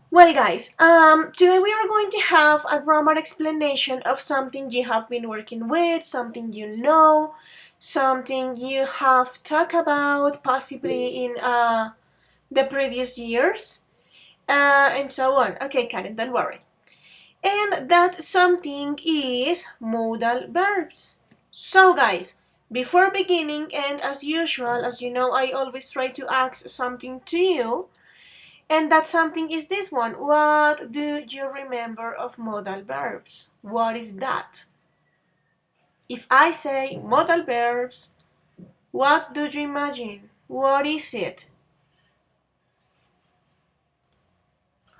Well, guys, today we are going to have a grammar explanation of something you have been working with, something you know, something you have talked about possibly in the previous years, and so on. Okay, Karen, don't worry. And that something is modal verbs. So, guys, before beginning, and as usual, as you know, I always try to ask something to you. And that something is this one. What do you remember of modal verbs? What is that? If I say modal verbs, what do you imagine? What is it?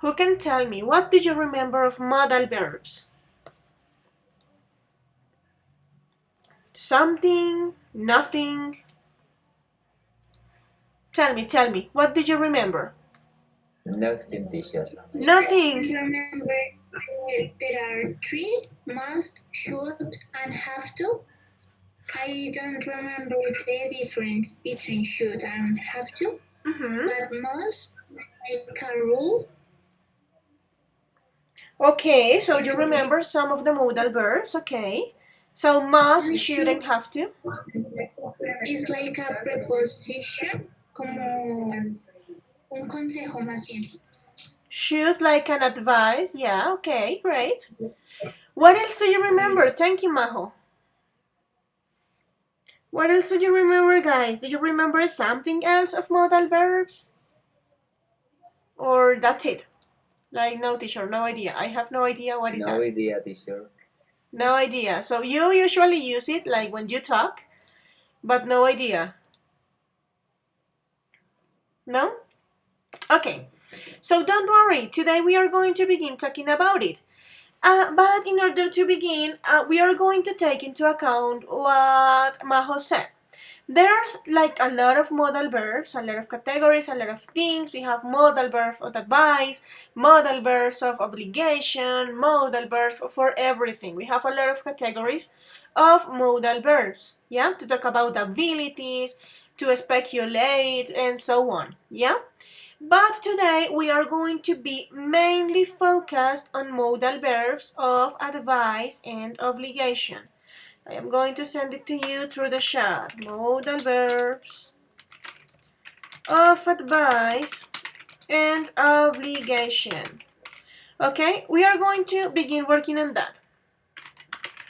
Who can tell me? What do you remember of modal verbs? Something? Nothing? Tell me. What do you remember? Nothing, teacher. Nothing. Remember, there are three: must, should, and have to. I don't remember the difference between should and have to, but must is like a rule. Okay, so you remember some of the modal verbs, okay. So must, And should, and should have to. is like a preposition, como un consejo más bien. Should like an advice. Yeah, okay, great. What else do you remember? Thank you, Majo. What else do you remember, guys? Do you remember something else of modal verbs? Or that's it? Like, no, teacher, no idea. I have no idea what is No that. idea, teacher. No idea. So you usually use it like when you talk, but no idea. No? Okay. So don't worry. Today we are going to begin talking about it. But in order to begin, we are going to take into account what Majo said. There's like a lot of modal verbs, a lot of categories, a lot of things. We have modal verbs of advice, modal verbs of obligation, modal verbs for everything. We have a lot of categories of modal verbs, yeah, to talk about abilities, to speculate, and so on, yeah. But today we are going to be mainly focused on modal verbs of advice and obligation. I am going to send it to you through the chat. Modal verbs of advice and obligation. Okay, we are going to begin working on that.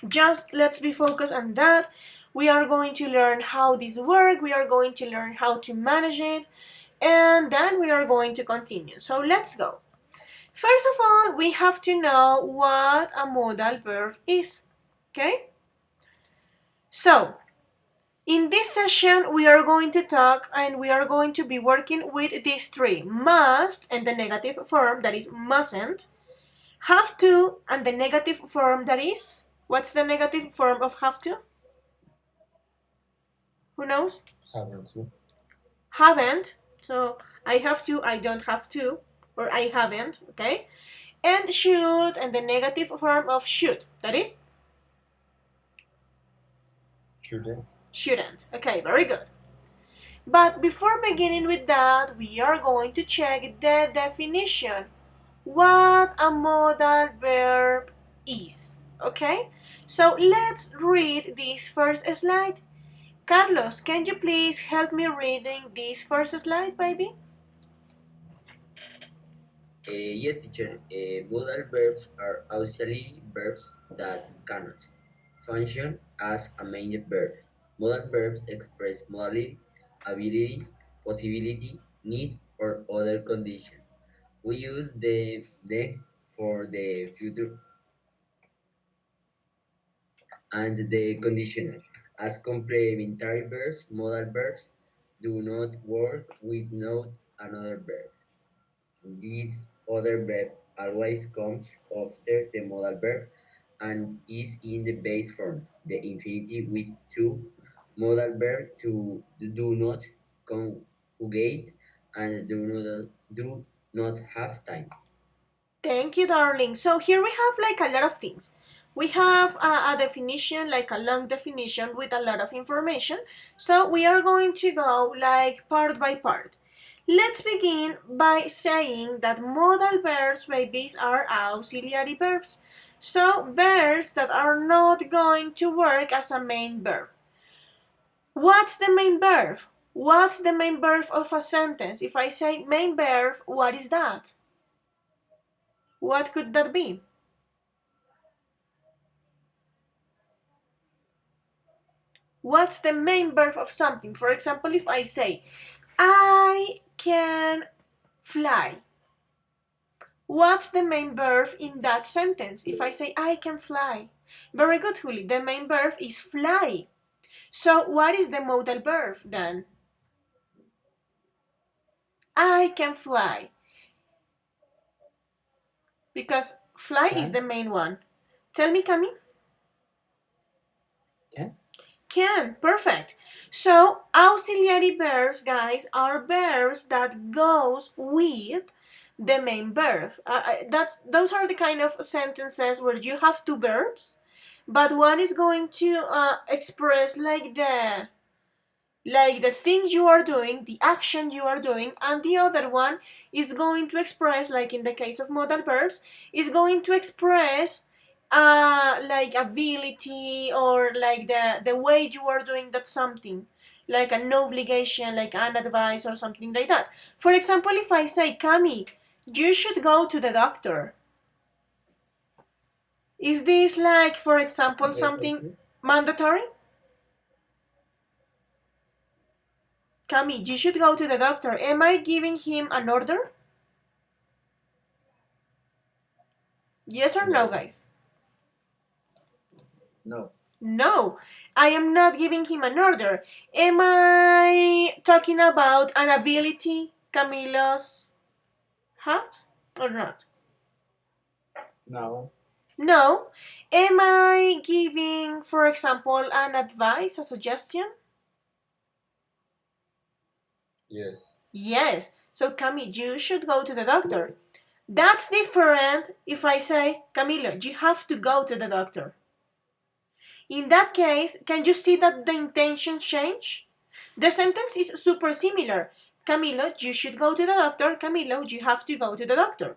Just let's be focused on that. We are going to learn how this works. We are going to learn how to manage it. And then we are going to continue. So let's go. First of all, we have to know what a modal verb is. Okay? So, in this session, we are going to talk and we are going to be working with these three. Must and the negative form that is mustn't. Have to and the negative form that is, what's the negative form of have to? Who knows? Haven't you? Haven't. So I have to, I don't have to, or I haven't, okay? And should and the negative form of should, that is? Shouldn't. Shouldn't. Okay, very good. But before beginning with that, we are going to check the definition. What a modal verb is. Okay? So let's read this first slide. Carlos, can you please help me reading this first slide, baby? Yes, teacher. Modal verbs are auxiliary verbs that cannot function as a main verb. Modal verbs express modality, ability, possibility, need, or other condition. We use the for the future and the conditional. As complementary verbs, modal verbs do not work without another verb. This other verb always comes after the modal verb and is in the base form, the infinitive with two modal verb to do not conjugate and do not have time. Thank you, darling. So here we have like a lot of things. We have a definition, like a long definition with a lot of information. So we are going to go like part by part. Let's begin by saying that modal verbs, babies, are auxiliary verbs. So, verbs that are not going to work as a main verb. What's the main verb? What's the main verb of a sentence? If I say main verb, what is that? What could that be? What's the main verb of something? For example, if I say, I can fly. What's the main verb in that sentence? If I say, I can fly. Very good, Juli. The main verb is fly. So what is the modal verb then? I can fly. Because fly is the main one. Tell me, Cami. Can, perfect. So auxiliary verbs, guys, are verbs that goes with the main verb. Those are the kind of sentences where you have two verbs, but one is going to express like the thing you are doing, the action you are doing, and the other one is going to express, like in the case of modal verbs, is going to express like ability or like the way you are doing that something, like an obligation, like an advice or something like that. For example, if I say, Cami, you should go to the doctor. Is this like, for example, something mandatory? Cami, you should go to the doctor. Am I giving him an order? Yes or no, guys? No. No, I am not giving him an order. Am I talking about an ability Camilo's has or not? No. No. Am I giving, for example, an advice, a suggestion? Yes. Yes. So, Cami, you should go to the doctor. That's different if I say, Camilo, you have to go to the doctor. In that case, can you see that the intention changed? The sentence is super similar. Camilo, you should go to the doctor. Camilo, you have to go to the doctor.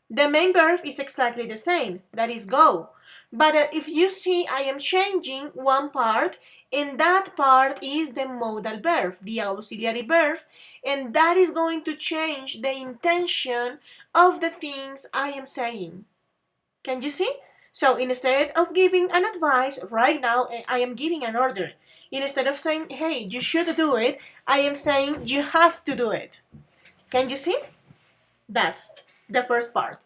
The main verb is exactly the same, that is go. But if you see, I am changing one part, and that part is the modal verb, the auxiliary verb, and that is going to change the intention of the things I am saying. Can you see? So instead of giving an advice, right now I am giving an order. Instead of saying, hey, you should do it, I am saying you have to do it. Can you see? That's the first part.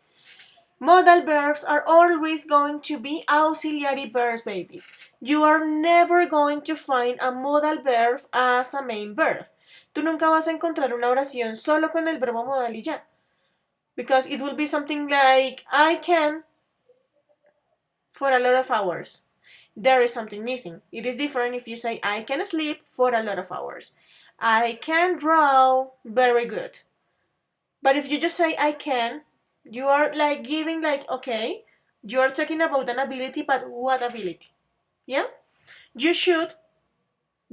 Modal verbs are always going to be auxiliary verbs, babies. You are never going to find a modal verb as a main verb. Tú nunca vas a encontrar una oración solo con el verbo modal y ya. Because it will be something like, I can for a lot of hours. There is something missing. It is different if you say, I can sleep for a lot of hours. I can draw very good. But if you just say, I can, you are like giving like, okay, you are talking about an ability, but what ability? Yeah? You should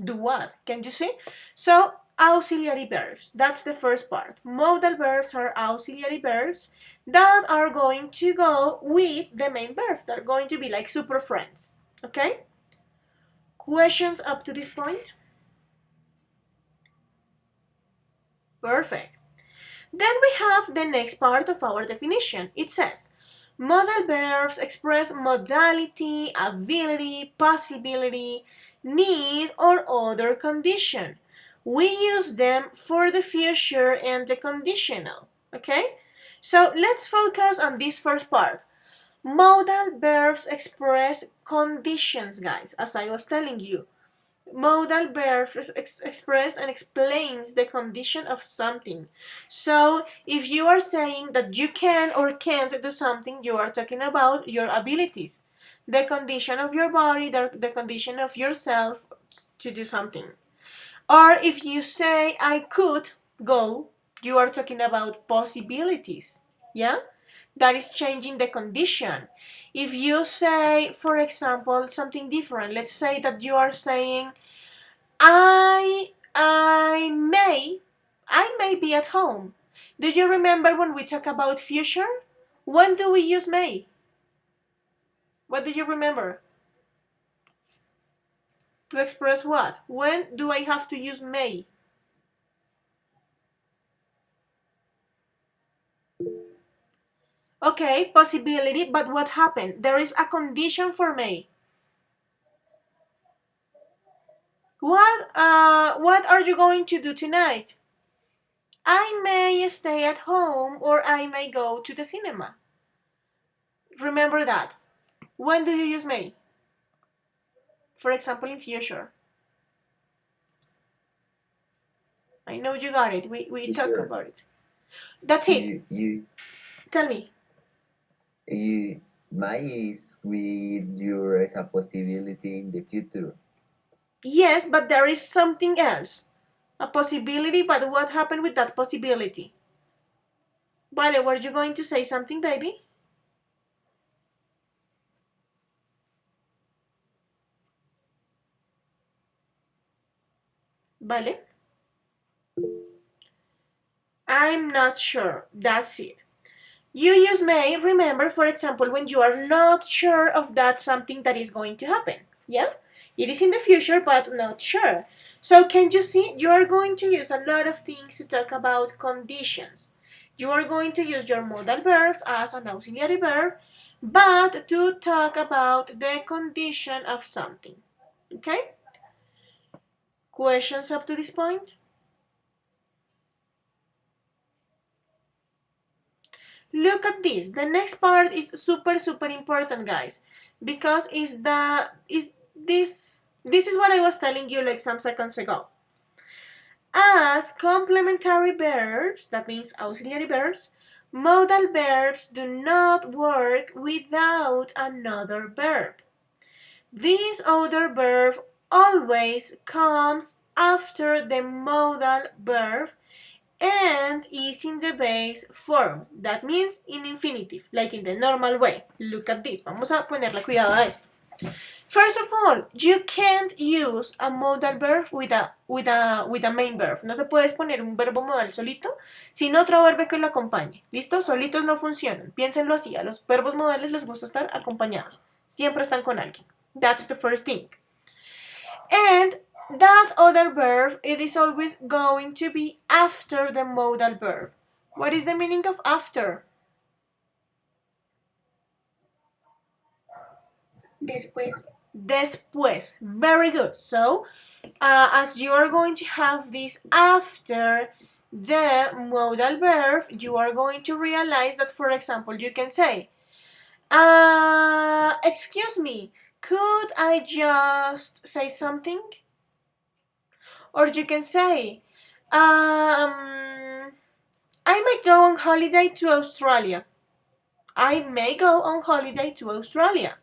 do what? Can you see? So, auxiliary verbs. That's the first part. Modal verbs are auxiliary verbs that are going to go with the main verb. They're going to be like super friends. Okay? Questions up to this point? Perfect. Then we have the next part of our definition. It says, modal verbs express modality, ability, possibility, need, or other condition. We use them for the future and the conditional. Okay? So let's focus on this first part. Modal verbs express conditions, guys, as I was telling you. Modal verbs express and explains the condition of something. So if you are saying that you can or can't do something, you are talking about your abilities, the condition of your body, the condition of yourself to do something. Or if you say I could go, you are talking about possibilities. Yeah? That is changing the condition. If you say, for example, something different, let's say that you are saying I I may be at home. Do you remember when we talk about future? When do we use may? What do you remember? To express what? When do I have to use may? Okay, possibility, but what happened? There is a condition for may. What are you going to do tonight? I may stay at home or I may go to the cinema. Remember that. When do you use may? For example, in future. I know you got it. We talk Sure. about it. That's it. You Tell me. you might is with your as a possibility in the future. Yes, but there is something else. A possibility, but what happened with that possibility? Vale, were you going to say something, baby? Vale? I'm not sure. That's it. You use may, remember, for example, when you are not sure of that something that is going to happen. Yeah? It is in the future, but not sure. So can you see? You are going to use a lot of things to talk about conditions. You are going to use your modal verbs as an auxiliary verb, but to talk about the condition of something. Okay? Questions up to this point? Look at this. The next part is super important, guys, because is this is what I was telling you like some seconds ago. As complementary verbs, that means auxiliary verbs, modal verbs do not work without another verb. This other verb always comes after the modal verb and is in the base form. That means in infinitive, like in the normal way. Look at this. Vamos a ponerle cuidado a esto. First of all, you can't use a modal verb with a main verb. No te puedes poner un verbo modal solito sin otro verbo que lo acompañe. ¿Listo? Solitos no funcionan. Piénsenlo así. A los verbos modales les gusta estar acompañados. Siempre están con alguien. That's the first thing. And that other verb, it is always going to be after the modal verb. What is the meaning of after? Después. Después. Very good. So, as you are going to have this after the modal verb, you are going to realize that, for example, you can say, excuse me, could I just say something? Or you can say, I might go on holiday to Australia. I may go on holiday to Australia.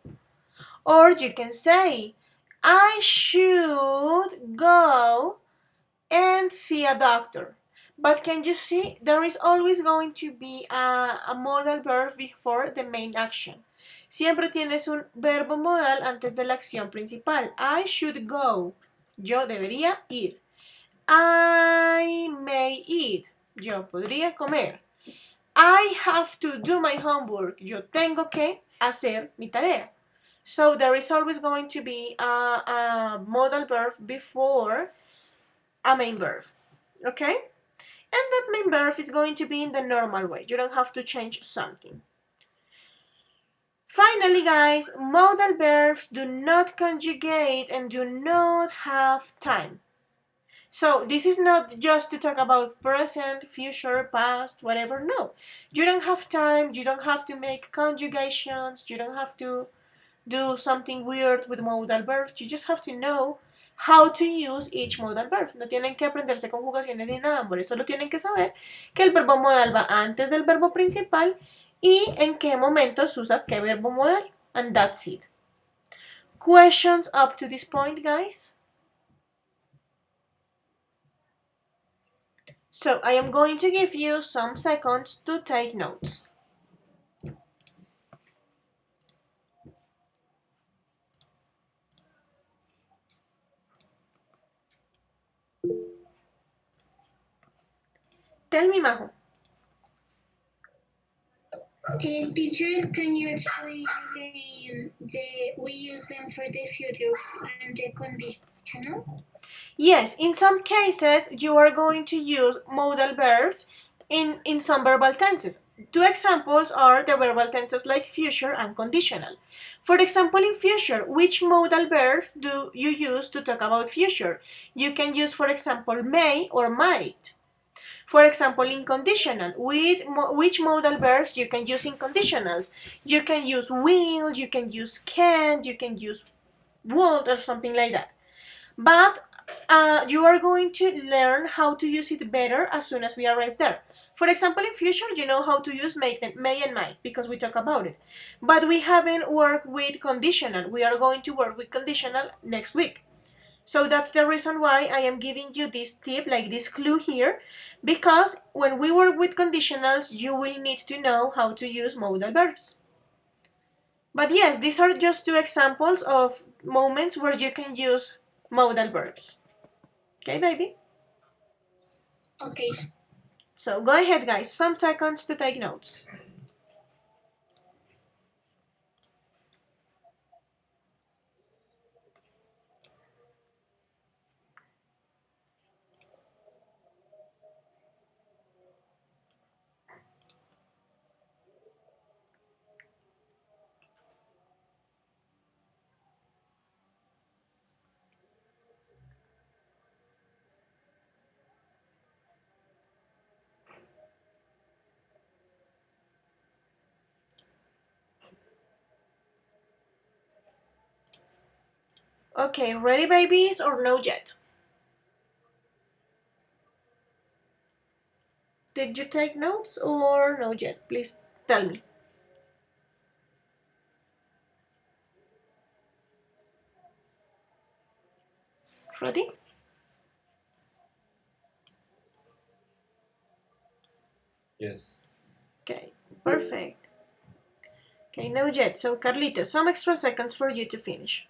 Or you can say, I should go and see a doctor. But can you see, there is always going to be a modal verb before the main action. Siempre tienes un verbo modal antes de la acción principal. I should go. Yo debería ir. I may eat. Yo podría comer. I have to do my homework. Yo tengo que hacer mi tarea. So there is always going to be a modal verb before a main verb. Okay? And that main verb is going to be in the normal way. You don't have to change something. Finally, guys, modal verbs do not conjugate and do not have time. So this is not just to talk about present, future, past, whatever. No. You don't have time, you don't have to make conjugations, you don't have to do something weird with modal verbs. You just have to know how to use each modal verb. No tienen que aprenderse conjugaciones ni nada, por eso solo tienen que saber que el verbo modal va antes del verbo principal y en qué momentos usas qué verbo modal. And that's it. Questions up to this point, guys? So I am going to give you some seconds to take notes. Tell me, Majo. Teacher, can you explain we use them for the future and the conditional? Yes, in some cases you are going to use modal verbs in some verbal tenses. Two examples are the verbal tenses like future and conditional. For example, in future, which modal verbs do you use to talk about future? You can use, for example, may or might. For example, in conditional, which modal verbs you can use in conditionals? You can use will, you can use can, you can use would, or something like that. But you are going to learn how to use it better as soon as we arrive there. For example, in future, you know how to use may and might because we talk about it. But we haven't worked with conditional. We are going to work with conditional next week. So that's the reason why I am giving you this tip, like this clue here, because when we work with conditionals, you will need to know how to use modal verbs. But yes, these are just two examples of moments where you can use modal verbs. Okay, baby? Okay. So go ahead, guys. Some seconds to take notes. Okay, ready, babies, or no yet? Did you take notes or no yet? Please tell me. Ready? Yes. Okay, perfect. Okay, no yet. So, Carlito, some extra seconds for you to finish.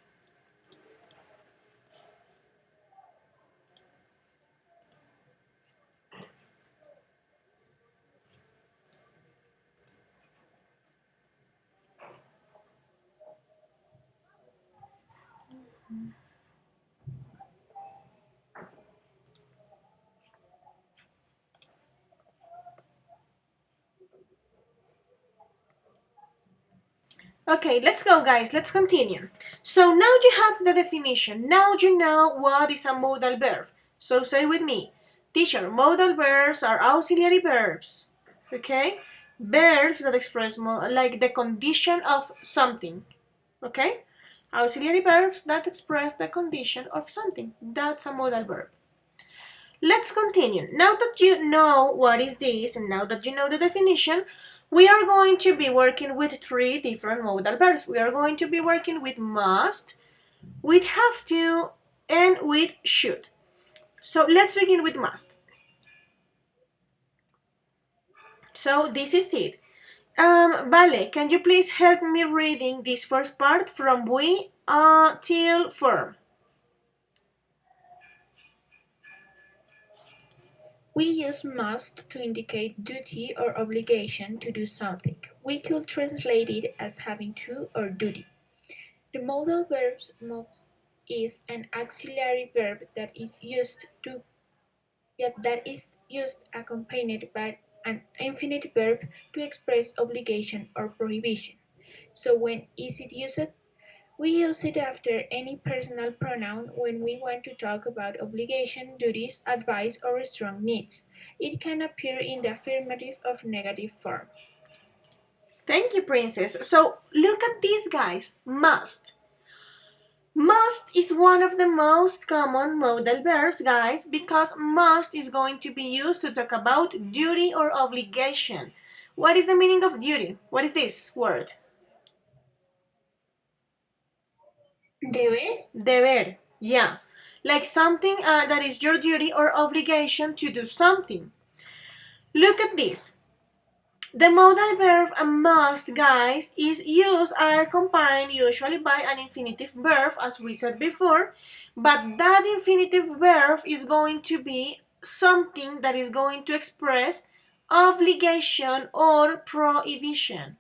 Okay, let's go, guys. Let's continue. So now you have the definition. Now you know what is a modal verb. So say with me. Teacher, modal verbs are auxiliary verbs. Okay? Verbs that express like the condition of something. Okay? Auxiliary verbs that express the condition of something. That's a modal verb. Let's continue. Now that you know what is this and now that you know the definition, we are going to be working with three different modal verbs. We are going to be working with must, with have to, and with should. So let's begin with must. So this is it. Vale, can you please help me reading this first part from we till firm? We use must to indicate duty or obligation to do something. We could translate it as having to or duty. The modal verb must is an auxiliary verb that is used accompanied by an infinite verb to express obligation or prohibition. So when is it used? We use it after any personal pronoun when we want to talk about obligation, duties, advice, or strong needs. It can appear in the affirmative or negative form. Thank you, princess. So look at these guys. Must. Must is one of the most common modal verbs, guys, because must is going to be used to talk about duty or obligation. What is the meaning of duty? What is this word? Debe. Deber. Yeah. Like something that is your duty or obligation to do something. Look at this. The modal verb must, guys, is used accompanied usually by an infinitive verb, as we said before, but that infinitive verb is going to be something that is going to express obligation or prohibition.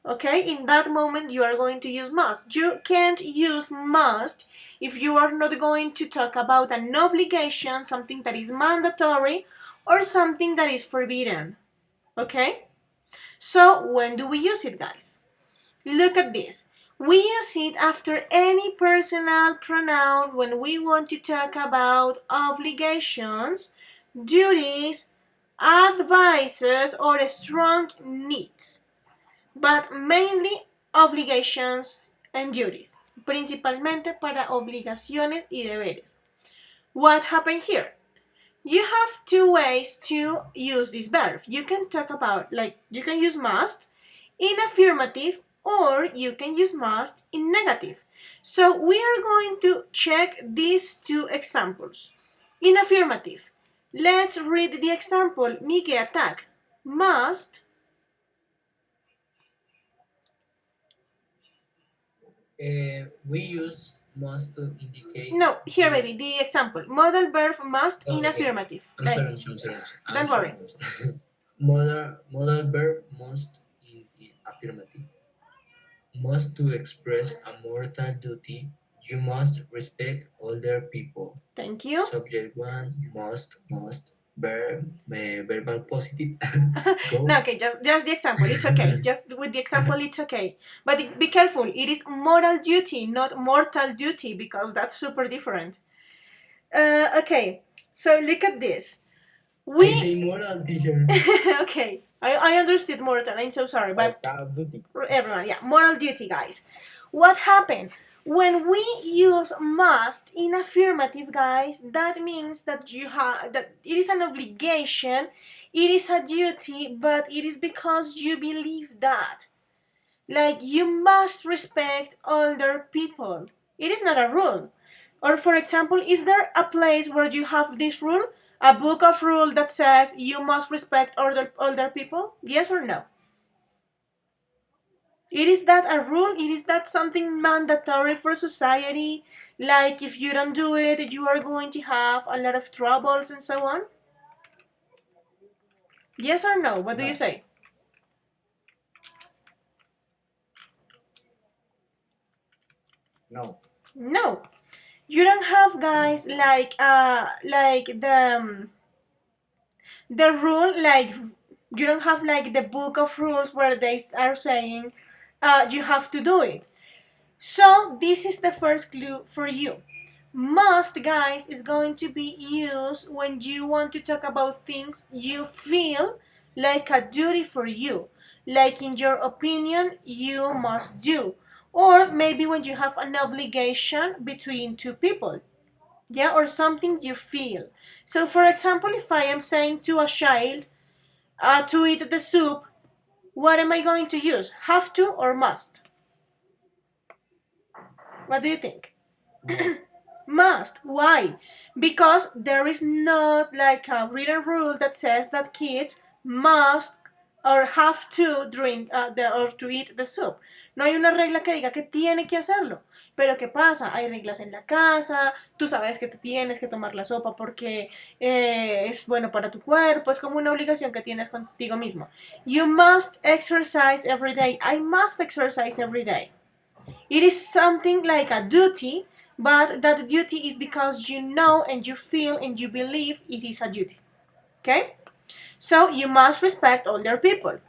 Okay, in that moment you are going to use must. You can't use must if you are not going to talk about an obligation, something that is mandatory, or something that is forbidden. Okay? So when do we use it, guys? Look at this. We use it after any personal pronoun when we want to talk about obligations, duties, advices, or strong needs, but mainly obligations and duties, principalmente para obligaciones y deberes. What happened here? You have two ways to use this verb. You can talk about, like, you can use must in affirmative or you can use must in negative. So we are going to check these two examples. In affirmative, let's read the example. Miguel attack. Must. We use must to indicate. No, here baby, the example. Modal verb must in Okay. affirmative. I'm Like, sorry. don't worry. Modal verb must in affirmative. Must to express a moral duty. You must respect older people. Thank you. Subject one must verbal positive. Go. No, okay, just the example. It's okay. Just with the example, it's okay. But be careful. It is moral duty, not mortal duty, because that's super different. Okay, so look at this. I say moral, teacher. Okay, I understood mortal. I'm so sorry, but Duty. everyone, yeah, moral duty, guys. What happened? When we use must in affirmative, guys, that means that that it is an obligation, it is a duty, but it is because you believe that. Like, you must respect older people. It is not a rule. Or for example, is there a place where you have this rule? A book of rule that says you must respect older people? Yes or no? It is that a rule? It is that something mandatory for society? Like, if you don't do it, you are going to have a lot of troubles and so on? Yes or no? What do you say? No. No. You don't have, guys, like the rule, like, you don't have like the book of rules where they are saying you have to do it. So this is the first clue for you. Must, guys, is going to be used when you want to talk about things you feel like a duty for you, like in your opinion you must do, or maybe when you have an obligation between two people, yeah, or something you feel. So for example, if I am saying to a child to eat the soup, what am I going to use? Have to or must? What do you think? Must. Why? Because there is not like a written rule that says that kids must or have to drink or to eat the soup. No hay una regla que diga que tiene que hacerlo. Pero ¿qué pasa? Hay reglas en la casa, tú sabes que te tienes que tomar la sopa porque es bueno para tu cuerpo, es como una obligación que tienes contigo mismo. You must exercise every day. I must exercise every day. It is something like a duty, but that duty is because you know and you feel and you believe it is a duty. Okay? So you must respect older people.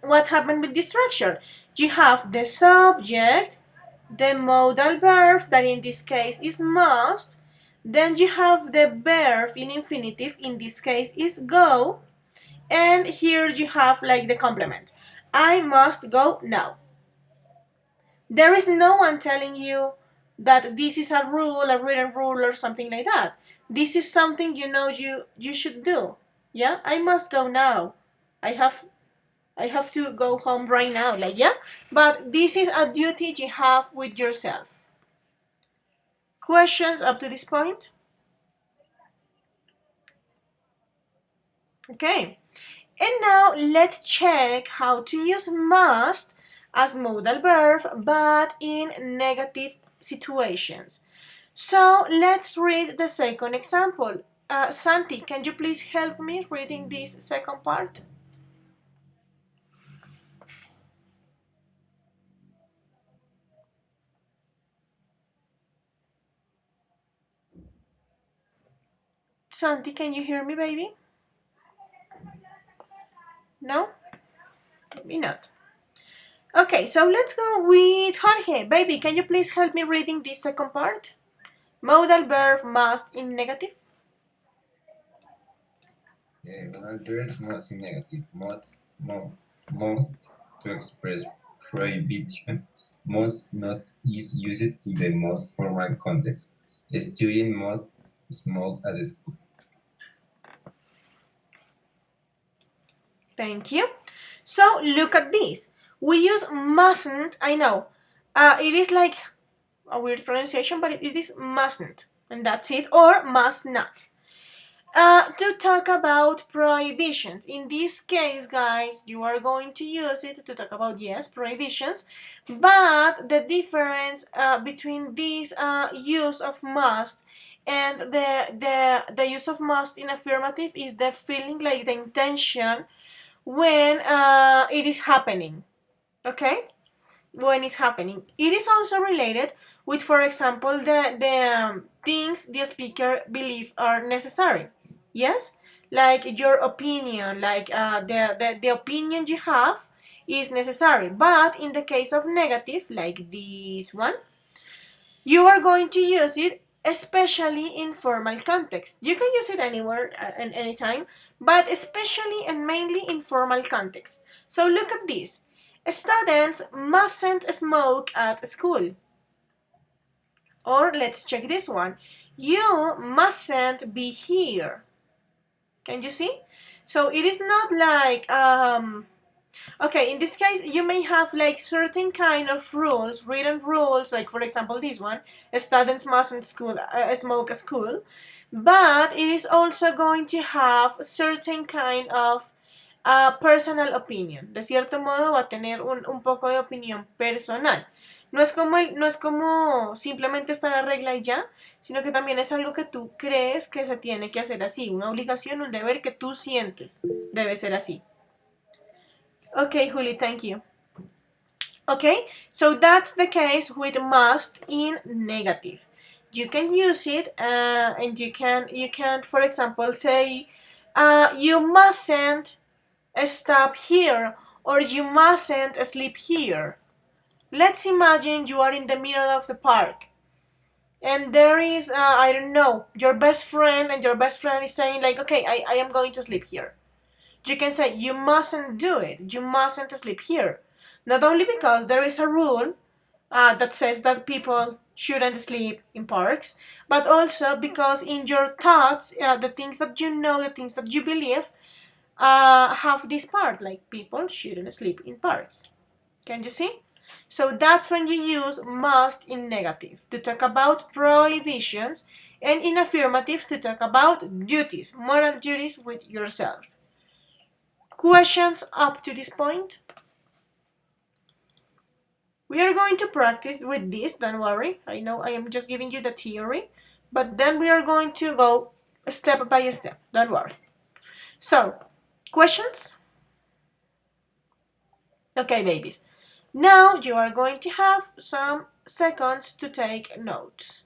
What happened with this structure? You have the subject, the modal verb, that in this case is must, then you have the verb in infinitive, in this case is go, and here you have like the complement. I must go now. There is no one telling you that this is a rule, a written rule, or something like that. This is something you know you should do. Yeah, I must go now. I have to go home right now. Like, yeah, but this is a duty you have with yourself. Questions up to this point? Okay. And now let's check how to use must as modal verb, but in negative situations. So let's read the second example. Santi, can you please help me reading this second part? Santi, can you hear me, baby? No? Maybe not. Okay, so let's go with Jorge. Baby, can you please help me reading this second part? Modal verb must in negative. Modal verbs must in negative. Most to express prohibition. Most not is used to the most formal context. A student must smoke at school. Thank you. So look at this. We use mustn't, I know. It is like a weird pronunciation, but it is mustn't. And that's it. Or must not. To talk about prohibitions. In this case, guys, you are going to use it to talk about, yes, prohibitions. But the difference between this use of must and the use of must in affirmative is the feeling, like the intention when it is happening. Okay? When it's happening. It is also related with, for example, the things the speaker believes are necessary. Yes? Like your opinion, like the opinion you have is necessary. But in the case of negative, like this one, you are going to use it especially in formal context. You can use it anywhere and anytime, but especially and mainly in formal context. So look at this. Students mustn't smoke at school. Or let's check this one. You mustn't be here. Can you see? So it is not like okay, in this case, you may have like certain kind of rules, written rules, like for example this one, students mustn't smoke at school, but it is also going to have certain kind of personal opinion. De cierto modo va a tener un poco de opinión personal. No es como simplemente está la regla y ya, sino que también es algo que tú crees que se tiene que hacer así, una obligación, un deber que tú sientes debe ser así. Okay, Juli, thank you. Okay, so that's the case with must in negative. You can use it, and you can, for example, say, you mustn't stop here, or you mustn't sleep here. Let's imagine you are in the middle of the park, and there is, I don't know, your best friend, and your best friend is saying like, okay, I am going to sleep here. You can say, you mustn't do it. You mustn't sleep here. Not only because there is a rule that says that people shouldn't sleep in parks, but also because in your thoughts, the things that you know, the things that you believe, have this part, like people shouldn't sleep in parks. Can you see? So that's when you use must in negative to talk about prohibitions, and in affirmative to talk about duties, moral duties with yourself. Questions up to this point? We are going to practice with this, don't worry. I know I am just giving you the theory, but then we are going to go step by step, don't worry. So, questions? Okay, babies. Now you are going to have some seconds to take notes.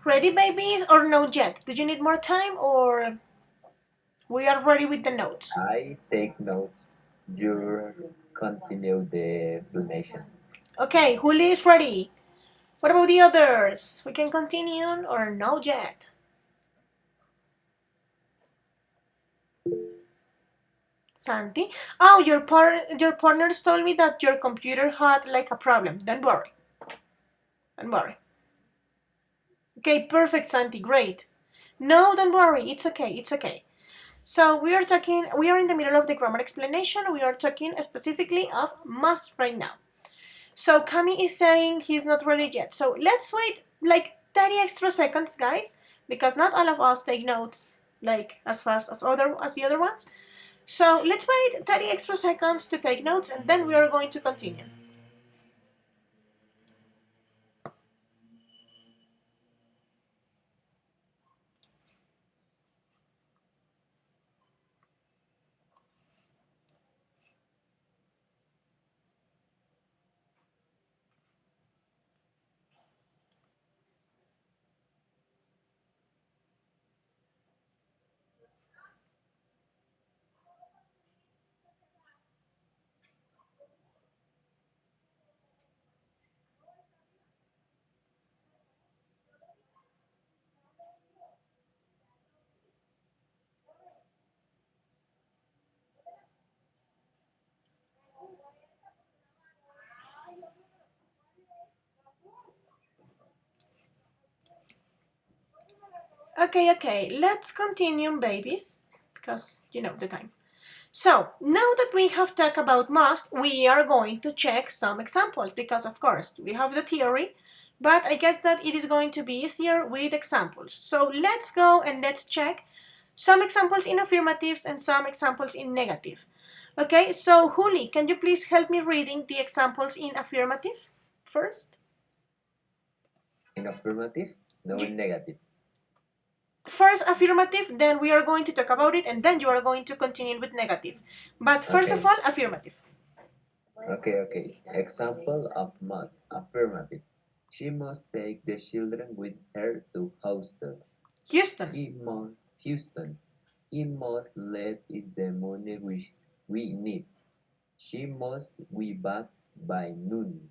Ready, babies, or no yet? Do you need more time, or we are ready with the notes? I take notes. You continue the explanation. Okay, Juli is ready. What about the others? We can continue or no yet? Santi? Oh, your partners told me that your computer had like a problem. Don't worry. Don't worry. Okay, perfect, Santi. Great. No, don't worry. It's okay. It's okay. So we are in the middle of the grammar explanation. We are talking specifically of must right now. So Kami is saying he's not ready yet. So let's wait like 30 extra seconds, guys, because not all of us take notes like as fast as the other ones. So let's wait 30 extra seconds to take notes and then we are going to continue. Okay, let's continue, babies, because you know the time. So, now that we have talked about must, we are going to check some examples because, of course, we have the theory, but I guess that it is going to be easier with examples. So, let's go and let's check some examples in affirmatives and some examples in negative. Okay, so Juli, can you please help me reading the examples in affirmative first? In affirmative, no in negative. First affirmative, then we are going to talk about it, and then you are going to continue with negative. But first of Okay. all, affirmative. Okay. Example of must. Affirmative. She must take the children with her to Houston. Houston. Houston. He must let us the money which we need. She must be back by noon.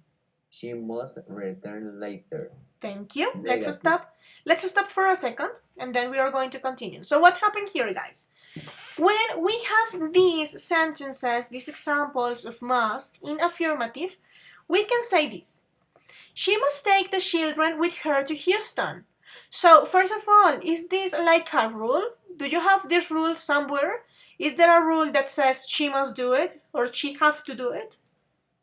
She must return later. Thank you. Negative. Let's stop for a second, and then we are going to continue. So what happened here, guys? When we have these sentences, these examples of must in affirmative, we can say this. She must take the children with her to Houston. So, first of all, is this like a rule? Do you have this rule somewhere? Is there a rule that says she must do it or she have to do it?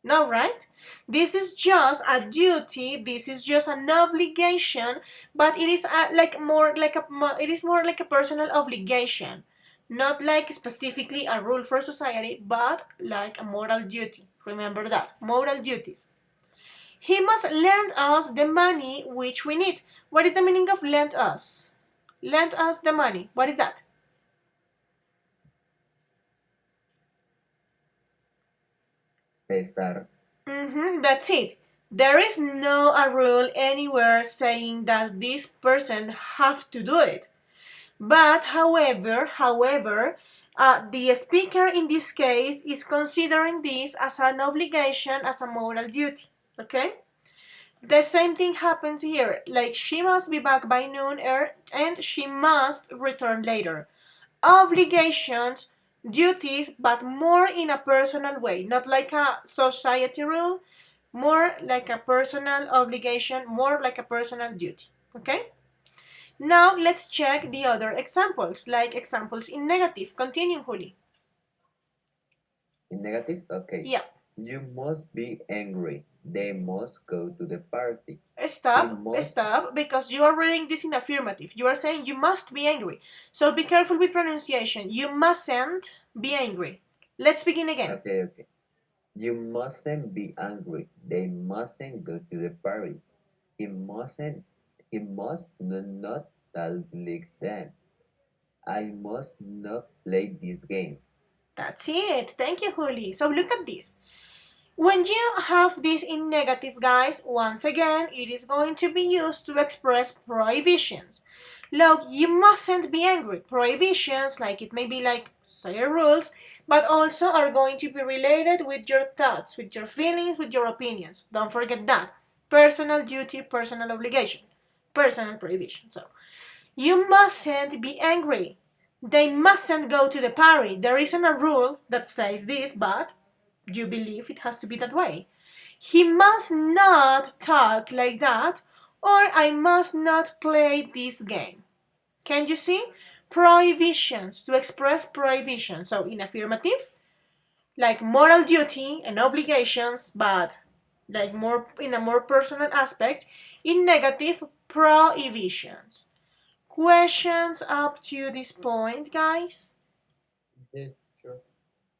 No, right? This is just a duty. This is just an obligation, but it is it is more like a personal obligation, not like specifically a rule for society, but like a moral duty. Remember that moral duties. He must lend us the money which we need. What is the meaning of lend us? Lend us the money. What is that? Prestar. That's it. There is no a rule anywhere saying that this person have to do it. But however, the speaker in this case is considering this as an obligation, as a moral duty. Okay? The same thing happens here. Like she must be back by noon and she must return later. Obligations, duties, but more in a personal way, not like a society rule, more like a personal obligation, more like a personal duty. Okay? Now let's check the other examples, like examples in negative. Continue, Juli. In negative? Okay. Yeah. You must be angry. They must go to the party. Stop, because you are reading this in affirmative. You are saying you must be angry. So be careful with pronunciation. You mustn't be angry. Let's begin again. Okay. You mustn't be angry. They mustn't go to the party. He must not like them. I must not play this game. That's it. Thank you, Juli. So look at this. When you have this in negative, guys, once again, it is going to be used to express prohibitions. Look, you mustn't be angry. Prohibitions, like it may be like society rules, but also are going to be related with your thoughts, with your feelings, with your opinions. Don't forget that. Personal duty, personal obligation, personal prohibition. So, you mustn't be angry. They mustn't go to the party. There isn't a rule that says this, but you believe it has to be that way. He must not talk like that, or I must not play this game. Can you see? Prohibitions, to express prohibition. So in affirmative, like moral duty and obligations, but like more in a more personal aspect. In negative, prohibitions. Questions up to this point, guys? Yes, sure.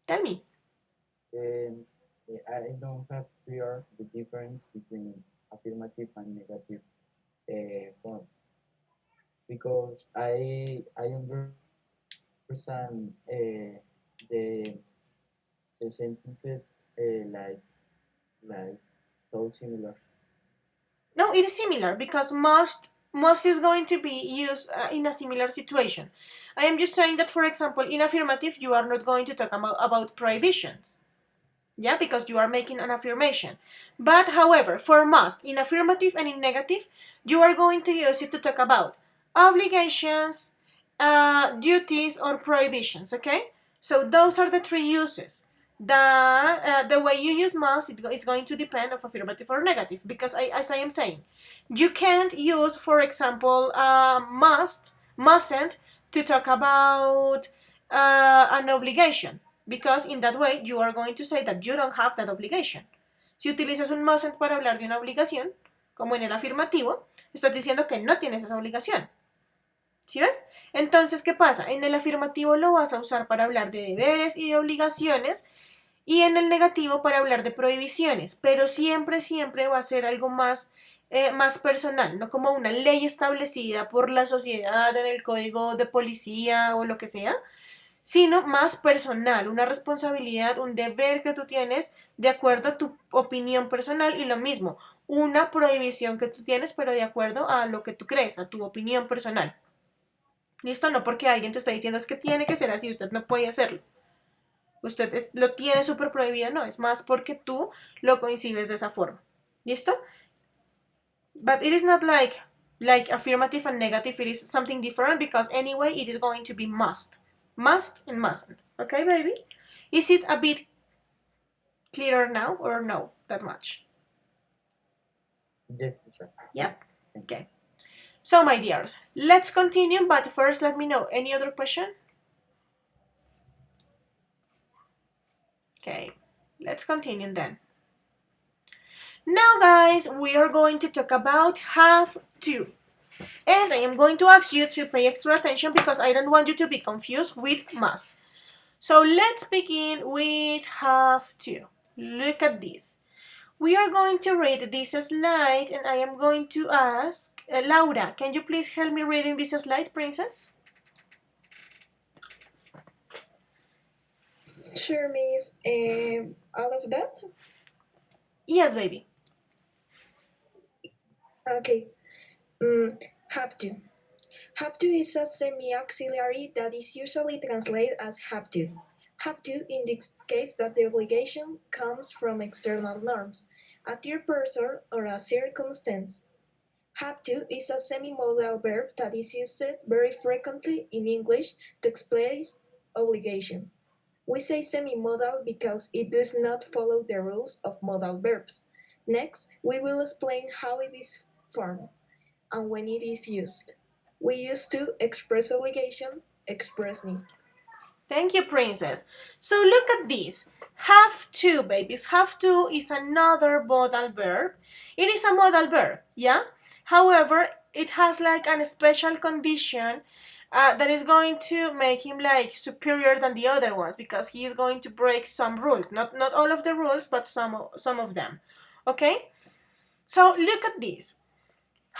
Tell me. Um, I don't have clear the difference between affirmative and negative form because I understand the the sentences like so similar. No, it is similar because most is going to be used in a similar situation. I am just saying that, for example, in affirmative, you are not going to talk about prohibitions. Yeah, because you are making an affirmation. But however, for must, in affirmative and in negative, you are going to use it to talk about obligations, duties, or prohibitions. Okay, so those are the three uses. The way you use must is going to depend of affirmative or negative because as I am saying, you can't use, for example, mustn't to talk about an obligation because in that way you are going to say that you don't have that obligation. Si utilizas un mustn't para hablar de una obligación, como en el afirmativo, estás diciendo que no tienes esa obligación. ¿Sí ves? Entonces, ¿qué pasa? En el afirmativo lo vas a usar para hablar de deberes y de obligaciones y en el negativo para hablar de prohibiciones, pero siempre, siempre va a ser algo más personal, no como una ley establecida por la sociedad en el código de policía o lo que sea, sino más personal, una responsabilidad, un deber que tú tienes de acuerdo a tu opinión personal y lo mismo, una prohibición que tú tienes pero de acuerdo a lo que tú crees, a tu opinión personal. ¿Listo? No porque alguien te está diciendo es que tiene que ser así, usted no puede hacerlo. Usted lo tiene súper prohibido, no, es más porque tú lo concibes de esa forma. ¿Listo? But it is not like affirmative and negative, it is something different because anyway it is going to be must. Must and mustn't. Okay, baby? Is it a bit clearer now or no that much? Yes, teacher. Yep. Okay. So, my dears, let's continue, but first let me know. Any other question? Okay, let's continue then. Now, guys, we are going to talk about have to. And I am going to ask you to pay extra attention because I don't want you to be confused with must. So let's begin with have to. Look at this. We are going to read this slide and I am going to ask Laura, can you please help me reading this slide, princess? Sure, miss. All of that? Yes, baby. Okay. Have to. Have to is a semi-auxiliary that is usually translated as have to. Have to indicates that the obligation comes from external norms, a third person or a circumstance. Have to is a semi-modal verb that is used very frequently in English to express obligation. We say semi-modal because it does not follow the rules of modal verbs. Next, we will explain how it is formed and when it is used. We use to express obligation, express need. Thank you, princess. So look at this. Have to, babies. Have to is another modal verb. It is a modal verb, yeah? However, it has like a special condition that is going to make him like superior than the other ones because he is going to break some rules. Not all of the rules, but some of them. Okay? So look at this.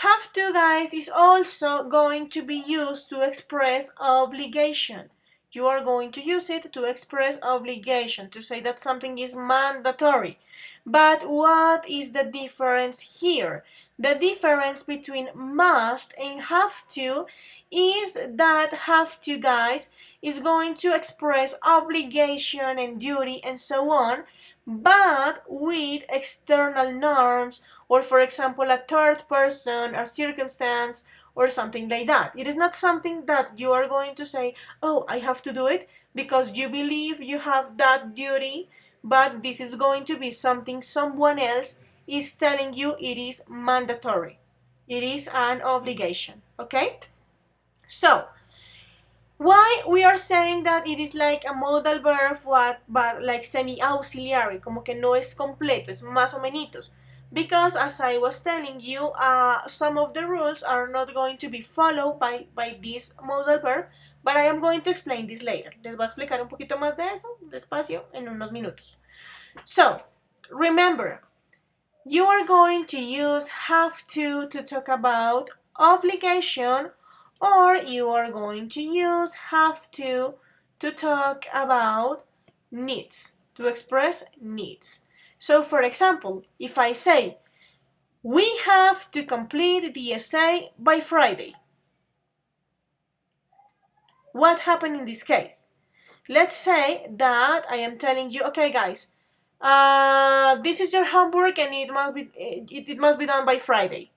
Have to, guys, is also going to be used to express obligation. You are going to use it to express obligation, to say that something is mandatory. But what is the difference here? The difference between must and have to is that have to, guys, is going to express obligation and duty and so on, but with external norms, or for example a third person, a circumstance, or something like that. It is not something that you are going to say, oh, I have to do it because you believe you have that duty, but this is going to be something someone else is telling you it is mandatory. It is an obligation, okay? So, why we are saying that it is like a modal verb, but like semi-auxiliary, como que no es completo, es más o menos. Because as I was telling you, some of the rules are not going to be followed by this modal verb, but I am going to explain this later. Les voy a explicar un poquito más de eso, despacio, en unos minutos. So, remember, you are going to use have to talk about obligation, or you are going to use have to talk about needs, to express needs. So for example, if I say, we have to complete the essay by Friday, what happened in this case? Let's say that I am telling you, okay guys, this is your homework and it must be done by Friday.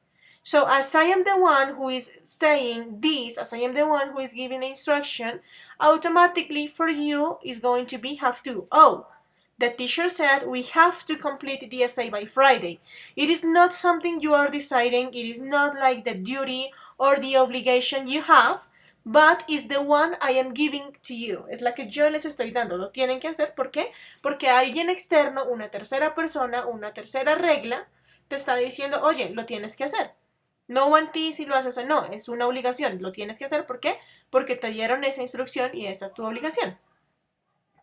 So as I am the one who is saying this, as I am the one who is giving the instruction, automatically for you is going to be have to. Oh, the teacher said we have to complete the essay by Friday. It is not something you are deciding. It is not like the duty or the obligation you have, but is the one I am giving to you. Es la que yo les estoy dando. Lo tienen que hacer. ¿Por qué? Porque alguien externo, una tercera persona, una tercera regla, te está diciendo, oye, lo tienes que hacer. No en ti si lo haces o no. Es una obligación. Lo tienes que hacer. ¿Por qué? Porque te dieron esa instrucción y esa es tu obligación.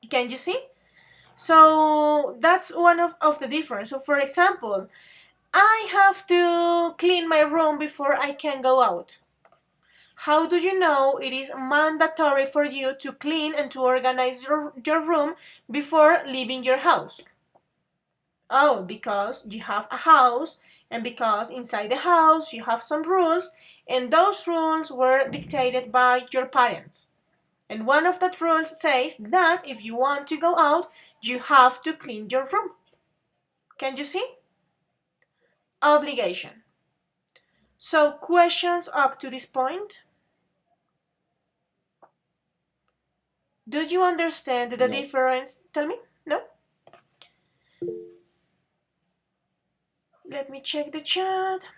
Can you see? So that's one of the difference. So for example, I have to clean my room before I can go out. How do you know it is mandatory for you to clean and to organize your room before leaving your house? Oh, because you have a house, and because inside the house you have some rules, and those rules were dictated by your parents. And one of that rules says that if you want to go out, you have to clean your room. Can you see? Obligation. So questions up to this point? Do you understand the difference? Tell me. No? Let me check the chat.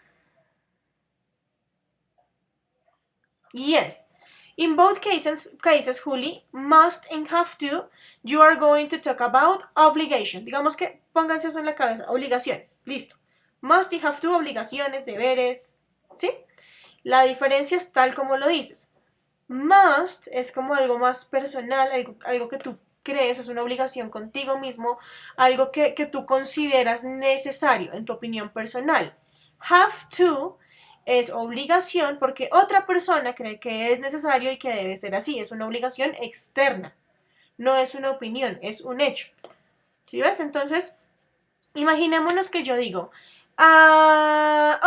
Yes. In both cases, Juli, must and have to, you are going to talk about obligation. Digamos que pónganse eso en la cabeza. Obligaciones. Listo. Must y have to, obligaciones, deberes. ¿Sí? La diferencia es tal como lo dices. Must es como algo más personal, algo que tú crees, es una obligación contigo mismo, algo que tú consideras necesario en tu opinión personal. Have to es obligación porque otra persona cree que es necesario y que debe ser así. Es una obligación externa. No es una opinión, es un hecho. ¿Sí ves? Entonces, imaginémonos que yo digo,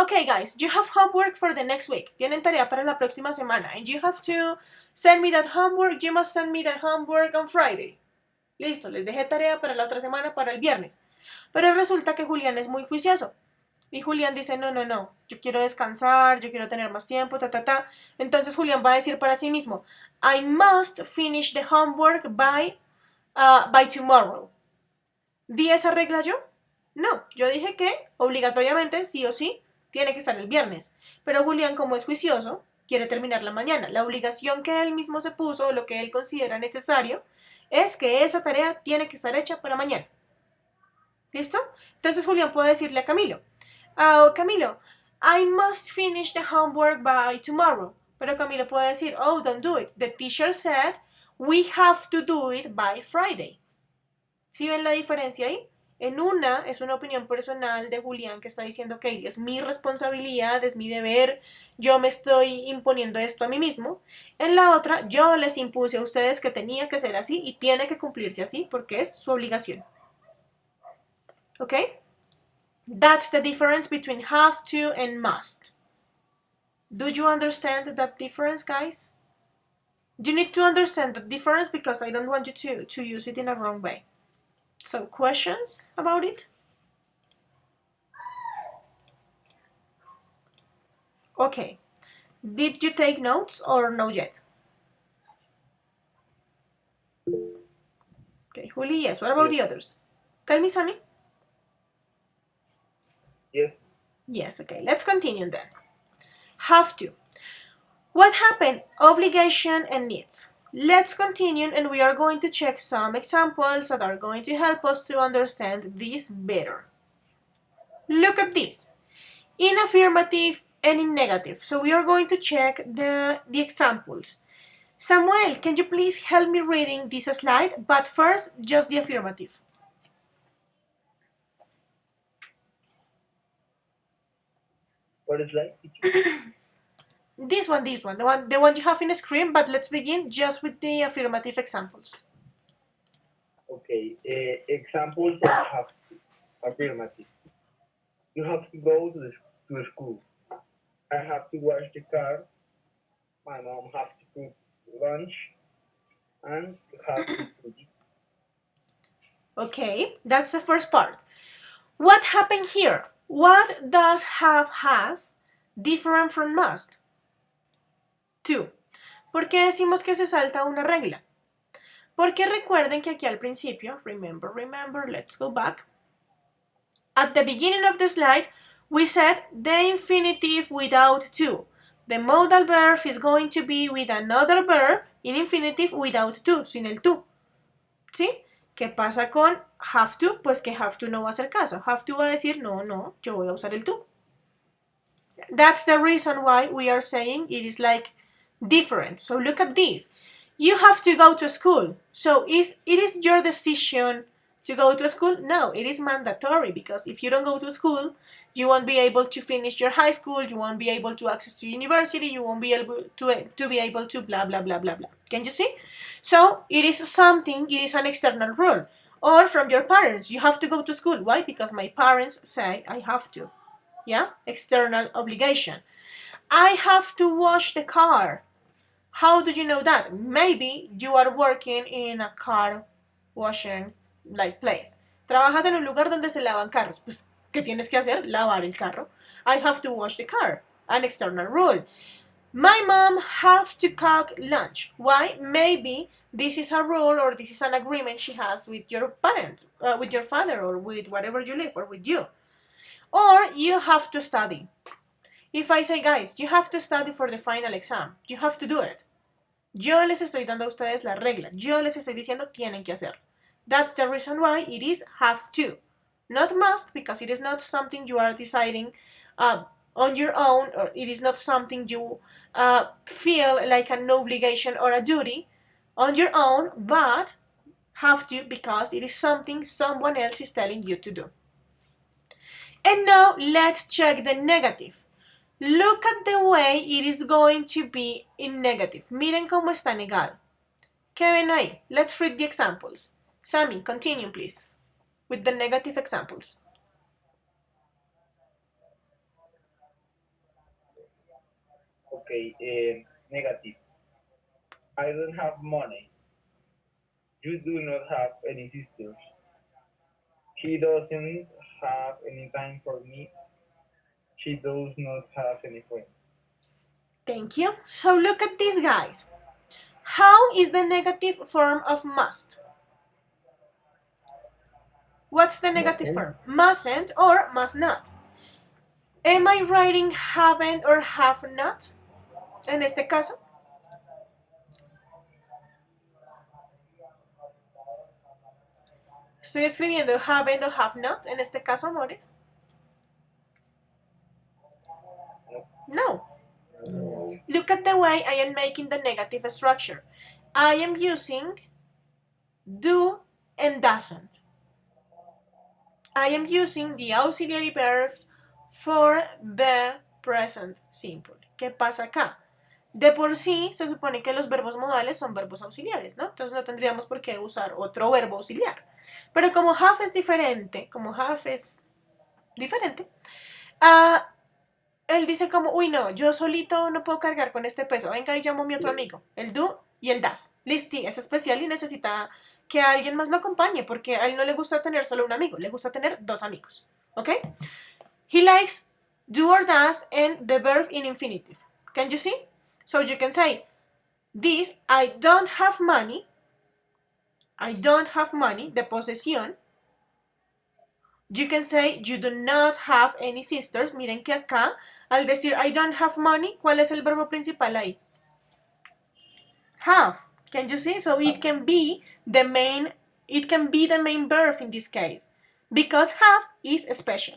okay guys, you have homework for the next week. Tienen tarea para la próxima semana. And you have to send me that homework. You must send me that homework on Friday. Listo, les dejé tarea para la otra semana, para el viernes. Pero resulta que Julián es muy juicioso. Y Julián dice, no, yo quiero descansar, yo quiero tener más tiempo, Entonces Julián va a decir para sí mismo, I must finish the homework by tomorrow. ¿Di esa regla yo? No, yo dije que obligatoriamente, sí o sí, tiene que estar el viernes. Pero Julián, como es juicioso, quiere terminarla mañana. La obligación que él mismo se puso, lo que él considera necesario, es que esa tarea tiene que estar hecha para mañana. ¿Listo? Entonces Julián puede decirle a Camilo, Camilo, I must finish the homework by tomorrow. Pero Camilo puede decir, oh, don't do it. The teacher said we have to do it by Friday. ¿Sí ven la diferencia ahí? En una es una opinión personal de Julián que está diciendo, ok, es mi responsabilidad, es mi deber, yo me estoy imponiendo esto a mí mismo. En la otra, yo les impuse a ustedes que tenía que ser así y tiene que cumplirse así porque es su obligación. ¿Ok? That's the difference between have to and must. Do you understand that difference, guys? You need to understand the difference because I don't want you to use it in a wrong way. So, questions about it? Okay. Did you take notes or no yet? Okay, Juli, yes. What about the others? Tell me, Sammy. Yes. Yes, okay. Let's continue then. Have to. What happened? Obligation and needs. Let's continue and we are going to check some examples that are going to help us to understand this better. Look at this. In affirmative and in negative. So we are going to check the examples. Samuel, can you please help me reading this slide? But first, just the affirmative. What is like? This one, the one you have in the screen, but let's begin just with the affirmative examples. Okay, examples of have to. Affirmative. You have to go to school. I have to wash the car. My mom has to cook lunch. And you have to study. Okay, that's the first part. What happened here? What does have has different from must? To. ¿Por qué decimos que se salta una regla? Porque recuerden que aquí al principio, remember, let's go back. At the beginning of the slide, we said the infinitive without to. The modal verb is going to be with another verb in infinitive without to, sin el to. ¿Sí? ¿Qué pasa con have to? Pues que have to no va a hacer caso. Have to va a decir, no, yo voy a usar el to. That's the reason why we are saying it is like different. So look at this. You have to go to school. So it is your decision to go to school? No, it is mandatory because if you don't go to school, you won't be able to finish your high school, you won't be able to access to university, you won't be able to be able to blah blah blah blah blah. Can you see? So it is something, it is an external rule. Or from your parents, you have to go to school. Why? Because my parents say I have to. Yeah, external obligation. I have to wash the car. How do you know that? Maybe you are working in a car washing like place. Trabajas en un lugar donde se lavan carros. Pues, ¿qué tienes que hacer? Lavar el carro. I have to wash the car. An external rule. My mom have to cook lunch. Why? Maybe this is a rule or this is an agreement she has with your parent, with your father or with whatever you live or with you. Or you have to study. If I say, guys, you have to study for the final exam, you have to do it. Yo les estoy dando a ustedes la regla. Yo les estoy diciendo tienen que hacer. That's the reason why it is have to. Not must, because it is not something you are deciding on your own, or it is not something you feel like an obligation or a duty on your own, but have to because it is something someone else is telling you to do. And now let's check the negative. Look at the way it is going to be in negative. Miren cómo está negado. ¿Qué ven ahí? Let's read the examples. Sammy, continue please with the negative examples. Okay, negative. I don't have money. You do not have any sisters. He doesn't have any time for me. She does not have any friends. Thank you. So look at these guys. How is the negative form of must? What's the negative form? Mustn't or must not. Am I writing haven't or have not? En este caso. Estoy escribiendo haven't o have not en este caso, amores. No. Look at the way I am making the negative structure. I am using do and doesn't. I am using the auxiliary verbs for the present simple. ¿Qué pasa acá? De por sí, se supone que los verbos modales son verbos auxiliares, ¿no? Entonces no tendríamos por qué usar otro verbo auxiliar. Pero como have es diferente, él dice como, uy, no, yo solito no puedo cargar con este peso. Venga y llamo a mi otro amigo, el do y el das. Listo, sí, es especial y necesita que alguien más lo acompañe porque a él no le gusta tener solo un amigo, le gusta tener dos amigos. ¿Ok? He likes do or does and the verb in infinitive. Can you see? So you can say, this, I don't have money. I don't have money, de posesión. You can say, you do not have any sisters. Miren que acá, al decir I don't have money, ¿cuál es el verbo principal ahí? Have. Can you see? So it can be the main verb in this case. Because have is special.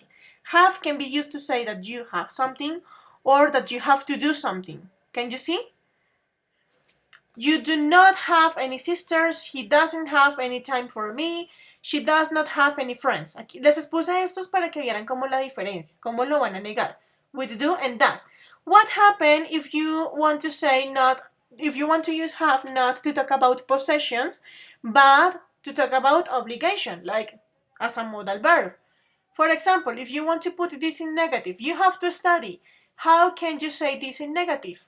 Have can be used to say that you have something or that you have to do something. Can you see? You do not have any sisters. He doesn't have any time for me. She does not have any friends. Aquí les expuse estos para que vieran cómo la diferencia, cómo lo van a negar. With do and does. What happens if you want to say not, if you want to use have not to talk about possessions, but to talk about obligation, like as a modal verb? For example, if you want to put this in negative, you have to study. How can you say this in negative?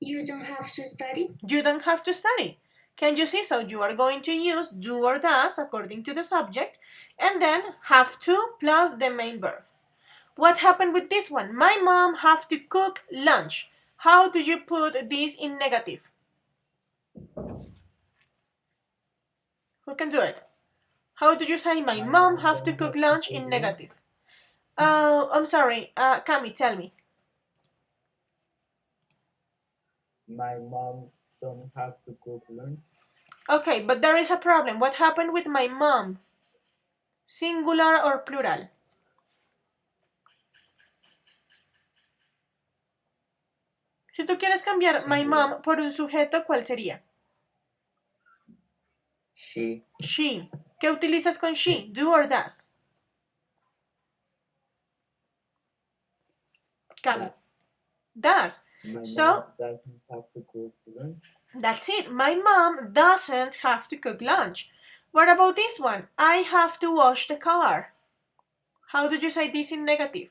You don't have to study. You don't have to study. Can you see? So you are going to use do or does according to the subject and then have to plus the main verb. What happened with this one? My mom have to cook lunch. How do you put this in negative? Who can do it? How do you say my mom have to cook lunch in negative? Oh, I'm sorry. Cami, tell me. My mom don't have to cook lunch. Okay, but there is a problem. What happened with my mom? Singular or plural? Si tú quieres cambiar my mom por un sujeto, ¿cuál sería? She. She. ¿Qué utilizas con she? Do or does? Cami. Does. My So, mom doesn't have to cook lunch. that's it. My mom doesn't have to cook lunch. What about this one? I have to wash the car. How do you say this in negative?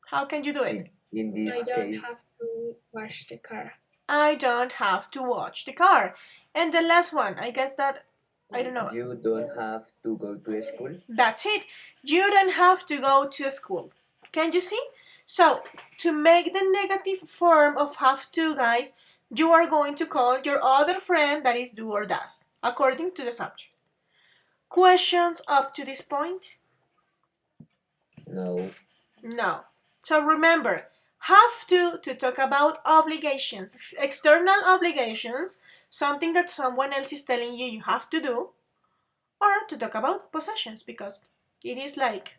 How can you do it? In I this don't case, have to wash the car. I don't have to watch the car. And the last one, I guess that, I don't know. you don't have to go to school. That's it. You don't have to go to school. Can you see? So, to make the negative form of have to, guys, you are going to call your other friend that is do or does, according to the subject. Questions up to this point? No. No. So remember, have to talk about obligations, external obligations, something that someone else is telling you you have to do, or to talk about possessions because it is like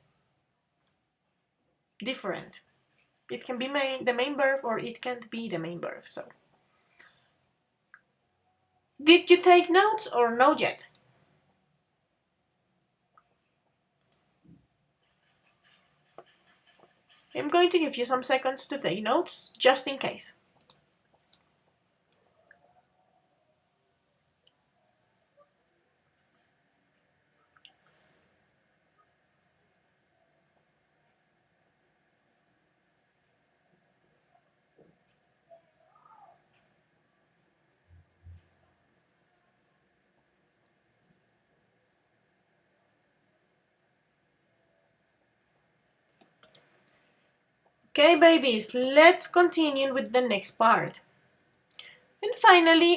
different. It can be the main verb or it can't be the main verb. So, did you take notes or no yet? I'm going to give you some seconds to take notes just in case. Okay, babies, let's continue with the next part. And finally,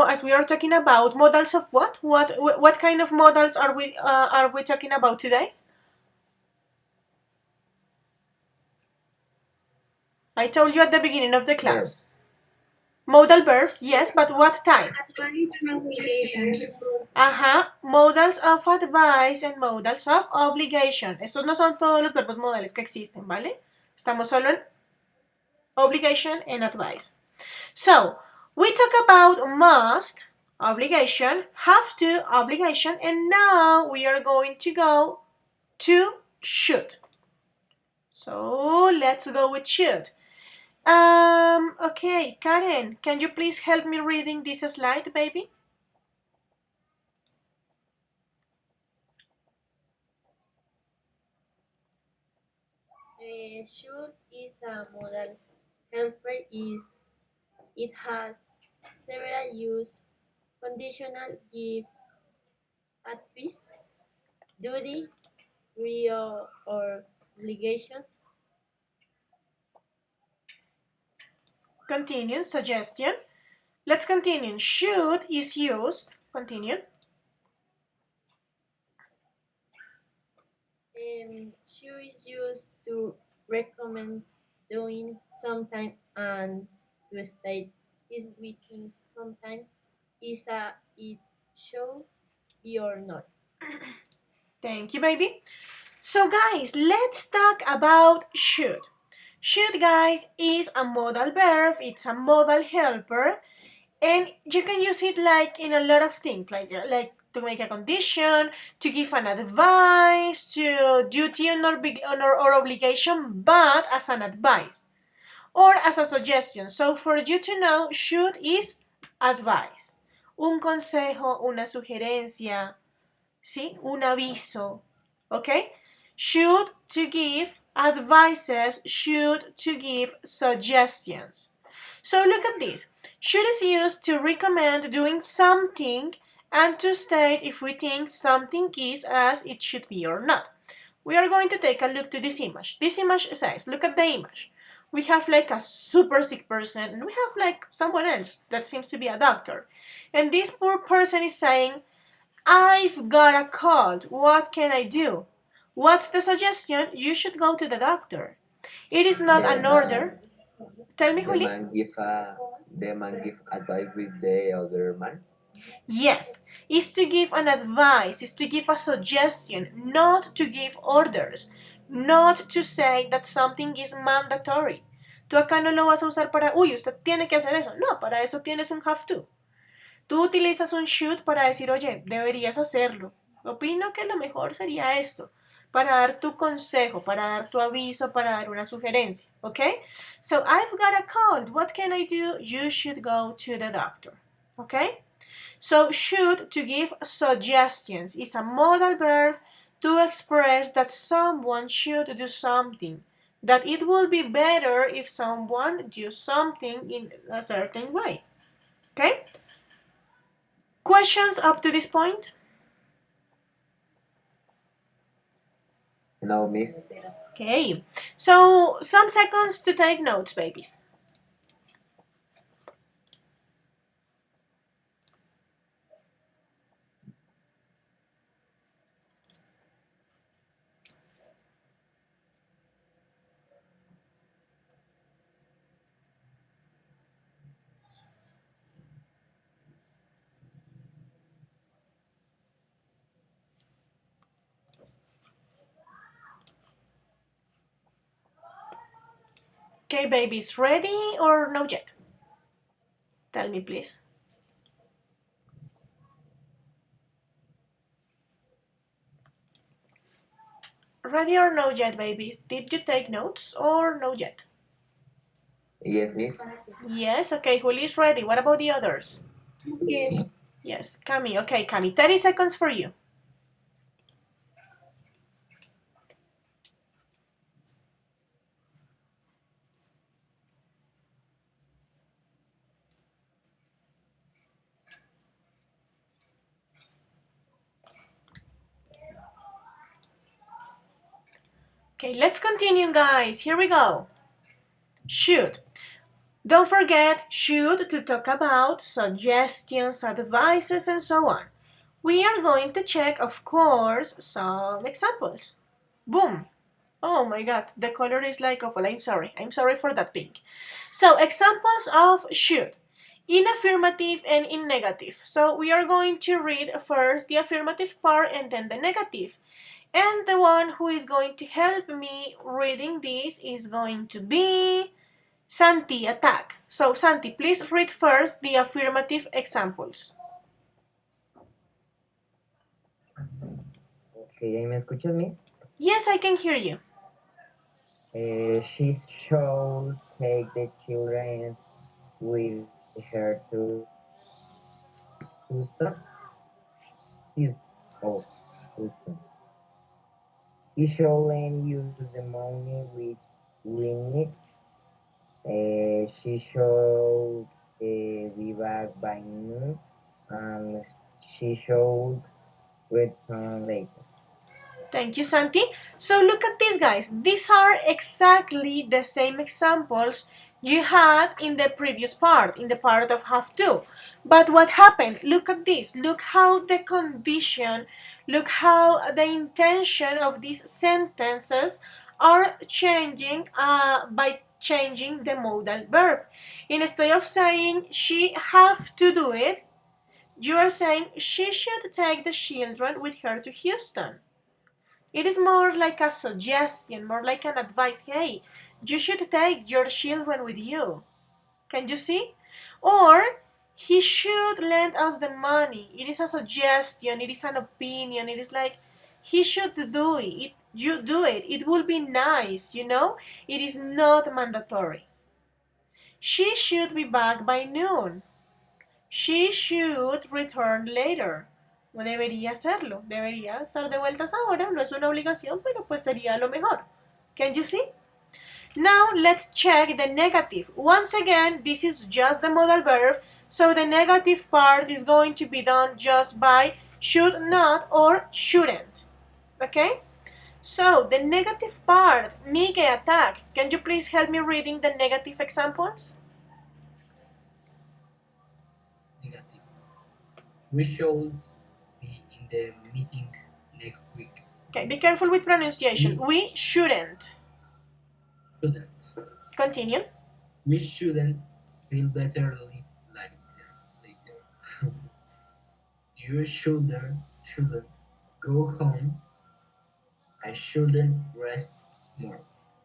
as we are talking about modals of what? What kind of modals are we talking about today? I told you at the beginning of the class. Verbs. Modal verbs, yes, but what type? Advice and obligations. Modals of advice and modals of obligation. Estos no son todos los verbos modales que existen, ¿vale? Estamos solo en obligation and advice. So, we talk about must, obligation, have to, obligation, and now we are going to go to should. So, let's go with should. Okay, Karen, can you please help me reading this slide, baby? Should is a modal helper. It has several use: conditional, give, advice, duty, real or obligation. Continue, suggestion. Let's continue. Should is used. Continue. Should is used to recommend doing sometime and to state is within sometime is a it should be or not. Thank you, baby. So, guys, let's talk about should. Should, guys, is a modal verb. It's a modal helper, and you can use it like in a lot of things, like to make a condition, to give an advice, to duty or obligation, but as an advice or as a suggestion. So, for you to know, should is advice, un consejo, una sugerencia, ¿sí? Un aviso, ¿ok? Should to give advices, should to give suggestions. So look at this. Should is used to recommend doing something and to state if we think something is as it should be or not. We are going to take a look to this image. This image says, look at the image. We have like a super sick person and we have like someone else that seems to be a doctor. And this poor person is saying, I've got a cold. What can I do? What's the suggestion? You should go to the doctor. It is not an order. Tell me, Juli. The man give advice with the other man. Yes, is to give an advice, is to give a suggestion, not to give orders, not to say that something is mandatory. Tú acá no lo vas a usar para, uy, usted tiene que hacer eso. No, para eso tienes un have to. Tú utilizas un should para decir, oye, deberías hacerlo. Opino que lo mejor sería esto, para dar tu consejo, para dar tu aviso, para dar una sugerencia, ¿ok? So, I've got a cold. What can I do? You should go to the doctor, ¿ok? So, should to give suggestions is a modal verb to express that someone should do something, that it will be better if someone do something in a certain way, ¿ok? Questions up to this point? No, miss. Okay, so some seconds to take notes, babies. Okay, babies, ready or no yet? Tell me, please. Ready or no yet, babies? Did you take notes or no yet? Yes, miss. Yes, okay, Juli is ready. What about the others? Yes. Yes, Cami. Okay, Cami, 30 seconds for you. Okay, let's continue, guys. Here we go. Should. Don't forget, should to talk about suggestions, advices, and so on. We are going to check, of course, some examples. Boom. Oh my god, the color is like awful. I'm sorry. I'm sorry for that pink. So, examples of should. In affirmative and in negative. So, we are going to read first the affirmative part and then the negative. And the one who is going to help me reading this is going to be Santi, attack. So, Santi, please read first the affirmative examples. Okay, ¿me escuchas, Miss? Yes, I can hear you. She should take the children with her to Houston. Houston. Oh, Houston. He shouldn't use the money we need. She should be back by noon, and she should return later. Thank you, Santi. So look at these, guys. These are exactly the same examples you had in the previous part, in the part of have to. But what happened? Look at this. Look how the condition, look how the intention of these sentences are changing by changing the modal verb. Instead of saying she have to do it, you are saying she should take the children with her to Houston. It is more like a suggestion, more like an advice. Hey, you should take your children with you. Can you see? Or he should lend us the money. It is a suggestion, it is an opinion, it is like he should do it. You do it. It will be nice, you know? It is not mandatory. She should be back by noon. She should return later. No debería hacerlo. Debería estar de vueltas ahora. No es una obligación, pero pues sería lo mejor. Can you see? Now let's check the negative. Once again, this is just the modal verb, so the negative part is going to be done just by should not or shouldn't. Okay? So the negative part, Miguel, attack. Can you please help me reading the negative examples? Negative. We should be in the meeting next week. Okay, be careful with pronunciation. We shouldn't. Shouldn't. Continue. We shouldn't feel better later. You shouldn't go home. I shouldn't rest more.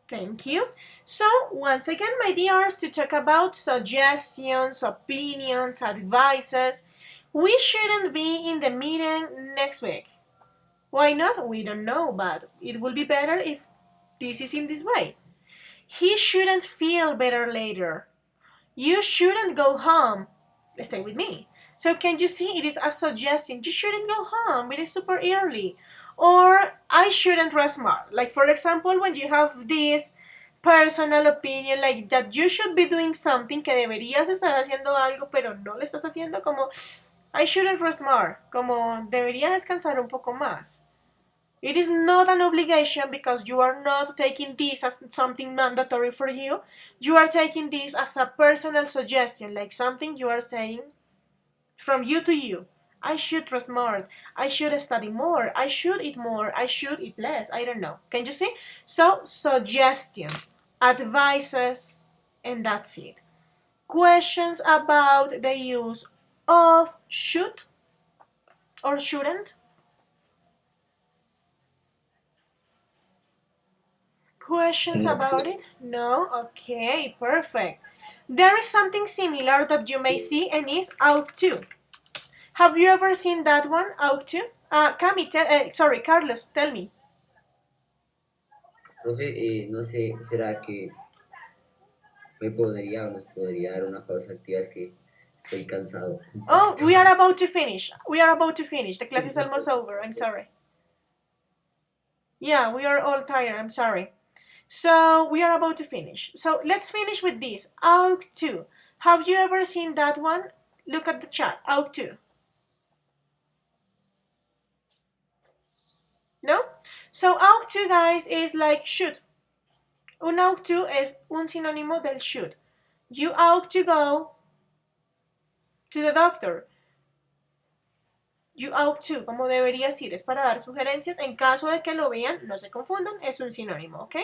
Thank you. So, once again, my dears, to talk about suggestions, opinions, advices, we shouldn't be in the meeting next week. Why not? We don't know, but it will be better if this is in this way. He shouldn't feel better later. You shouldn't go home. Stay with me. So can you see it is a suggestion? You shouldn't go home. It is super early. Or I shouldn't rest more. Like for example, when you have this personal opinion like that you should be doing something, que deberías estar haciendo algo, pero no lo estás haciendo, como I shouldn't rest more, como debería descansar un poco más. It is not an obligation because you are not taking this as something mandatory for you. You are taking this as a personal suggestion, like something you are saying from you to you. I should rest more. I should study more. I should eat more. I should eat less. I don't know. Can you see? So, suggestions, advices, and that's it. Questions about the use of should or shouldn't? Questions about it? No? Okay, perfect. There is something similar that you may see and is ought to. Have you ever seen that one, ought to? Sorry, Carlos, tell me. Profe, no sé, ¿será que me podría o nos podría dar una pausa activa? Es que estoy cansado. Oh, we are about to finish. We are about to finish. The class is almost over. I'm sorry. Yeah, we are all tired. I'm sorry. So we are about to finish. So let's finish with this. Ought to. Have you ever seen that one? Look at the chat. Ought to. No? So ought to, guys, is like should. Un ought to es un sinónimo del should. You ought to go to the doctor. You ought to, como deberías ir, es para dar sugerencias. En caso de que lo vean, no se confundan, es un sinónimo, ¿ok?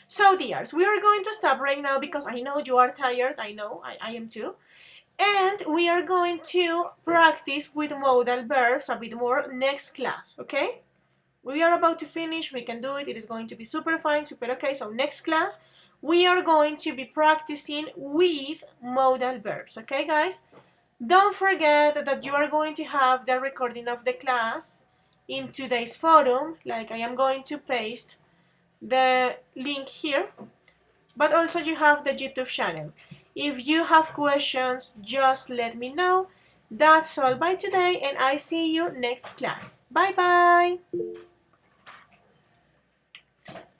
So, dears, we are going to stop right now because I know you are tired. I know, I am too. And we are going to practice with modal verbs a bit more next class, okay? We are about to finish. We can do it. It is going to be super fine, super okay. So next class, we are going to be practicing with modal verbs, okay guys? Don't forget that you are going to have the recording of the class in today's forum, like I am going to paste the link here, but also you have the YouTube channel. If you have questions, just let me know. That's all by today, and I see you next class. Bye bye.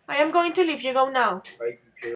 I am going to leave you go now. Bye.